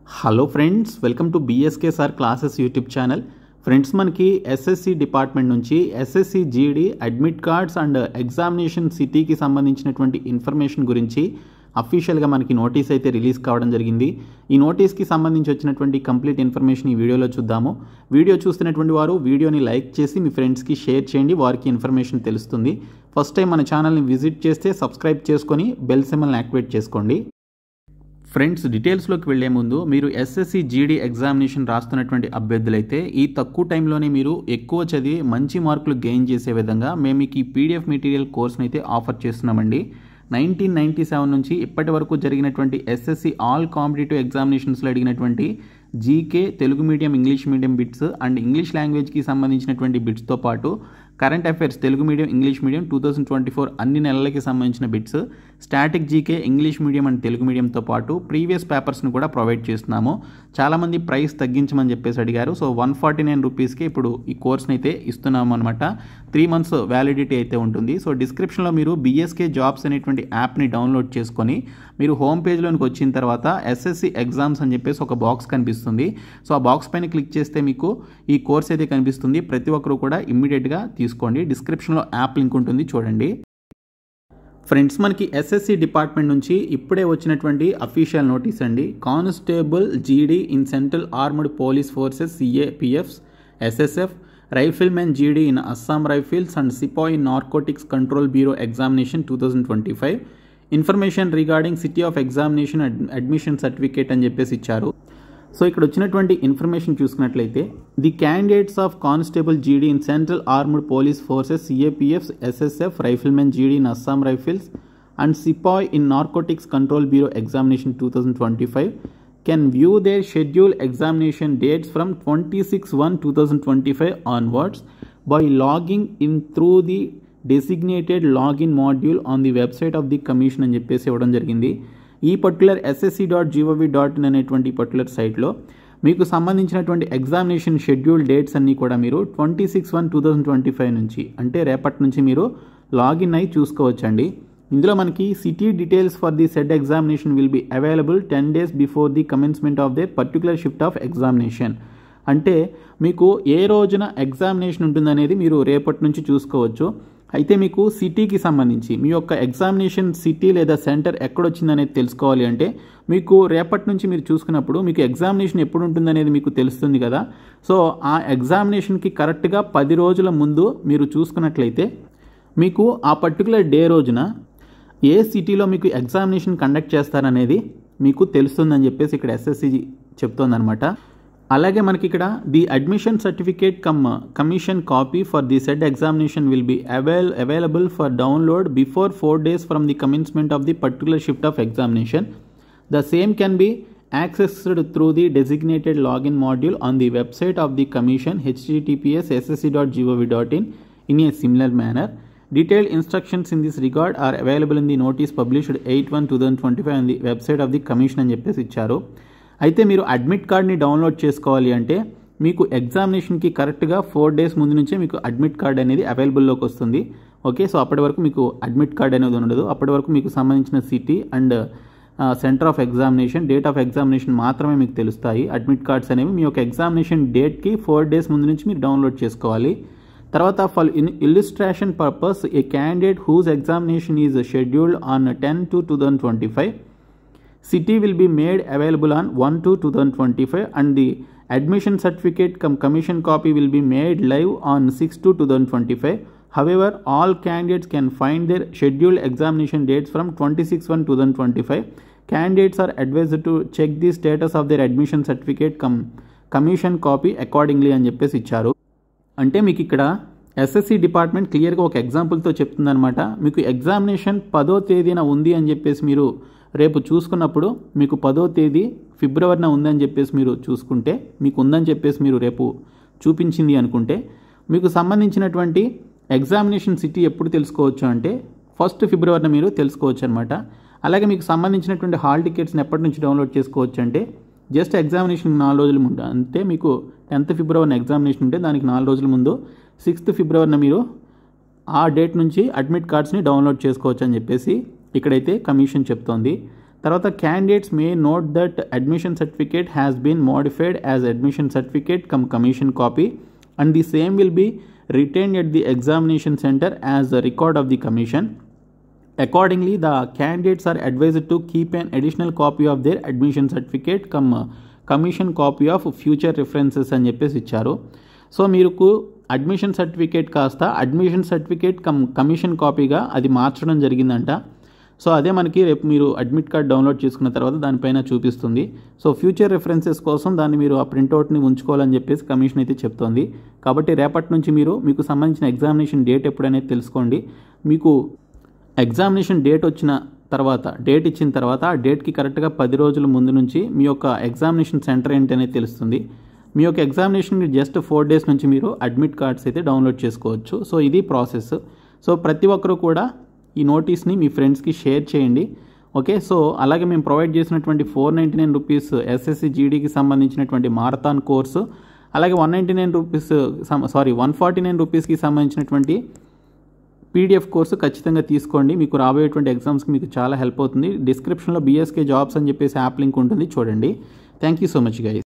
Hello friends, welcome to BSK sir classes YouTube channel. Friends, మనకి SSC department నుంచి SSC GD admit cards and examination సిటీకి సంబంధించినటువంటి information గురించి అఫీషియల్గా మనకి నోటీస్ అయితే రిలీజ్ కావడం జరిగింది. ఈ నోటీస్కి సంబంధించి వచ్చినటువంటి కంప్లీట్ ఇన్ఫర్మేషన్ ఈ వీడియోలో చూద్దాము. వీడియో చూస్తున్నటువంటి వారు వీడియోని లైక్ చేసి మీ ఫ్రెండ్స్కి షేర్ చేయండి, వారికి ఇన్ఫర్మేషన్ తెలుస్తుంది. ఫస్ట్ టైం మన ఛానల్ని విజిట్ చేస్తే సబ్స్క్రైబ్ చేసుకొని బెల్ సింబల్ని యాక్టివేట్ చేసుకోండి. ఫ్రెండ్స్, డీటెయిల్స్లోకి వెళ్లే ముందు మీరు ఎస్ఎస్సి జీడీ ఎగ్జామినేషన్ రాస్తున్నటువంటి అభ్యర్థులైతే ఈ తక్కువ టైంలోనే మీరు ఎక్కువ చదివి మంచి మార్కులు గెయిన్ చేసే విధంగా మేము మీకు ఈ పీడిఎఫ్ మెటీరియల్ కోర్స్ని అయితే ఆఫర్ చేస్తున్నామండి. 1997 నుంచి ఇప్పటి వరకు జరిగినటువంటి ఎస్ఎస్సి ఆల్ కాంపిటేటివ్ ఎగ్జామినేషన్స్లో అడిగినటువంటి GK, Telugu medium, English medium bits and English లాంగ్వేజ్కి సంబంధించినటువంటి బిట్స్తో పాటు current affairs Telugu medium, English medium 2024 అన్ని నెలలకి సంబంధించిన bits, static GK, English medium and Telugu మీడియంతో పాటు ప్రీవియస్ పేపర్స్ని కూడా ప్రొవైడ్ చేస్తున్నాము. చాలామంది ప్రైస్ తగ్గించమని చెప్పేసి అడిగారు. సో 149 రూపీస్కి ఇప్పుడు ఈ కోర్స్ని అయితే ఇస్తున్నాము అనమాట. 3 months వ్యాలిడిటీ అయితే ఉంటుంది. సో డిస్క్రిప్షన్లో మీరు బిఎస్కే జాబ్స్ అనేటువంటి యాప్ని డౌన్లోడ్ చేసుకొని మీరు హోమ్ పేజ్లోనికి వచ్చిన తర్వాత ఎస్ఎస్సి ఎగ్జామ్స్ అని చెప్పేసి ఒక బాక్స్ కనిపిస్తుంది. సో ఆ బాక్స్ పైన క్లిక్ చేస్తే మీకు ఈ కోర్స్ అయితే కనిపిస్తుంది. ప్రతి ఒక్కరు కూడా ఇమ్మీడియట్గా తీసుకోండి. డిస్క్రిప్షన్లో యాప్ లింక్ ఉంటుంది, చూడండి. ఫ్రెండ్స్, మనకి ఎస్ఎస్సి డిపార్ట్మెంట్ నుంచి ఇప్పుడే వచ్చినటువంటి అఫీషియల్ నోటీస్ అండి. Constable GD in central armed police forces CAPFs, SSF, riflemen GD in Assam rifles and సిపాయి narcotics control bureau examination 2025 information regarding city of examination admission certificate అని చెప్పేసి ఇచ్చారు. సో ఇక్కడ వచ్చినటువంటి ఇన్ఫర్మేషన్ చూసుకున్నట్లయితే the candidates of constable GD in central armed police forces CAPFs, SSF, riflemen GD in Assam rifles and సిపాయ్ in narcotics control bureau examination 2025 can view their scheduled examination dates from 26/1/2025 onwards by logging in through the designated login module on the website of the commission అని చెప్పేసి ఇవ్వడం జరిగింది. ఈ particular ssc.gov.in అనేటువంటి particular సైట్లో మీకు సంబంధించినటువంటి ఎగ్జామినేషన్ షెడ్యూల్ డేట్స్ అన్నీ కూడా మీరు 26/1/2025 నుంచి అంటే రేపటి నుంచి మీరు లాగిన్ అయి చూసుకోవచ్చండి. ఇందులో మనకి city details for the said examination will be available 10 days before the commencement of the particular shift of examination. అంటే మీకు ఏ రోజున ఎగ్జామినేషన్ ఉంటుందనేది మీరు రేపటి నుంచి చూసుకోవచ్చు. అయితే మీకు సిటీకి సంబంధించి మీ యొక్క ఎగ్జామినేషన్ సిటీ లేదా సెంటర్ ఎక్కడొచ్చిందనేది తెలుసుకోవాలి అంటే మీకు రేపటి నుంచి మీరు చూసుకున్నప్పుడు మీకు ఎగ్జామినేషన్ ఎప్పుడు ఉంటుందనేది మీకు తెలుస్తుంది కదా. సో ఆ ఎగ్జామినేషన్కి కరెక్ట్గా 10 రోజుల ముందు మీరు చూసుకున్నట్లయితే మీకు ఆ పర్టికులర్ డే రోజున ఏ సిటీలో మీకు ఎగ్జామినేషన్ కండక్ట్ చేస్తారనేది మీకు తెలుస్తుందని చెప్పేసి ఇక్కడ ఎస్ఎస్సి చెప్తోందనమాట. అలాగే మనకి ఇక్కడ the admission certificate commission copy for the said examination will be available for download before 4 days from the commencement of the particular shift of examination. The same can be accessed through the designated login module on the website of the commission https://ssc.gov.in in a similar manner. Detailed instructions in this regard are available in the notice published 8/1/2025 on the website of the commission అని చెప్పేసి ఇచ్చారు. అయితే మీరు admit కార్డ్ని download చేసుకోవాలి అంటే మీకు ఎగ్జామినేషన్కి కరెక్ట్గా 4 days ముందు నుంచే మీకు అడ్మిట్ కార్డ్ అనేది అవైలబుల్లోకి వస్తుంది. ఓకే, సో అప్పటి వరకు మీకు అడ్మిట్ కార్డ్ అనేది ఉండదు. అప్పటి వరకు మీకు సంబంధించిన city and centre of examination, date of examination మాత్రమే మీకు తెలుస్తాయి. అడ్మిట్ కార్డ్స్ అనేవి మీ యొక్క ఎగ్జామినేషన్ డేట్కి 4 days ముందు నుంచి మీరు డౌన్లోడ్ చేసుకోవాలి. తర్వాత for illustration purpose a candidate whose examination is scheduled on 10/2/2025 city will be made available on 1/2/2025 and the admission certificate commission copy will be made live on 6/2/2025. However, all candidates can find their scheduled examination dates from 26/1/2025. Candidates are advised to check the status of their admission certificate commission copy accordingly అని చెప్పేసి ఇచ్చారు. అంటే మీకు ఇక్కడ SSC department క్లియర్గా ఒక ఎగ్జాంపుల్తో చెప్తుందనమాట. మీకు examination 10వ తేదీన ఉంది అని చెప్పేసి మీరు రేపు చూసుకున్నప్పుడు మీకు 10వ తేదీ ఫిబ్రవరిన ఉందని చెప్పేసి మీరు చూసుకుంటే, మీకు ఉందని చెప్పేసి మీరు రేపు చూపించింది అనుకుంటే మీకు సంబంధించినటువంటి ఎగ్జామినేషన్ సిటీ ఎప్పుడు తెలుసుకోవచ్చు అంటే 1st February మీరు తెలుసుకోవచ్చు అనమాట. అలాగే మీకు సంబంధించినటువంటి హాల్ టికెట్స్ని ఎప్పటి నుంచి డౌన్లోడ్ చేసుకోవచ్చు అంటే జస్ట్ ఎగ్జామినేషన్ 4 రోజుల ముందు, అంటే మీకు 10th February ఎగ్జామినేషన్ ఉంటే దానికి 4 రోజుల ముందు 6th February మీరు ఆ డేట్ నుంచి అడ్మిట్ కార్డ్స్ని డౌన్లోడ్ చేసుకోవచ్చు అని చెప్పేసి ఇక్కడైతే కమిషన్ చెప్తోంది. తర్వాత candidates may note that admission certificate has been modified as admission certificate cum commission copy and the same will be retained at the examination centre as the record of the commission. Accordingly, the candidates are advised to keep an additional copy of their admission certificate come commission copy of future references అని చెప్పేసి ఇచ్చారు. So మీకు admission certificate కాస్త admission certificate commission కాపీగా అది మార్చడం జరిగిందంట. So అదే మనకి రేపు మీరు అడ్మిట్ కార్డ్ డౌన్లోడ్ చేసుకున్న తర్వాత దానిపైన చూపిస్తుంది. సో ఫ్యూచర్ రెఫరెన్సెస్ కోసం దాన్ని మీరు ఆ ప్రింట్అవుట్ని ఉంచుకోవాలని చెప్పేసి కమిషన్ అయితే చెప్తోంది. కాబట్టి రేపటి నుంచి మీకు సంబంధించిన ఎగ్జామినేషన్ డేట్ ఎప్పుడనేది తెలుసుకోండి. మీకు ఎగ్జామినేషన్ డేట్ ఇచ్చిన తర్వాత ఆ డేట్కి కరెక్ట్గా 10 రోజుల ముందు నుంచి మీ యొక్క ఎగ్జామినేషన్ సెంటర్ ఏంటనేది తెలుస్తుంది. మీ యొక్క ఎగ్జామినేషన్కి జస్ట్ 4 డేస్ నుంచి మీరు అడ్మిట్ కార్డ్స్ అయితే డౌన్లోడ్ చేసుకోవచ్చు. సో ఇది ప్రాసెస్. సో ప్రతి ఒక్కరూ కూడా ఈ నోటీస్ని మీ ఫ్రెండ్స్కి షేర్ చేయండి. ఓకే, సో అలాగే మేము ప్రొవైడ్ చేసినటువంటి 499 రూపీస్ ఎస్ఎస్సి జీడీకి సంబంధించినటువంటి మారథాన్ కోర్సు, అలాగే 149 రూపీస్కి సంబంధించినటువంటి పీడిఎఫ్ కోర్సు ఖచ్చితంగా తీసుకోండి. మీకు రాబోయేటువంటి ఎగ్జామ్స్కి మీకు చాలా హెల్ప్ అవుతుంది. డిస్క్రిప్షన్లో BSK జాబ్స్ అని చెప్పేసి యాప్ లింక్ ఉంటుంది, చూడండి. Thank you so much guys.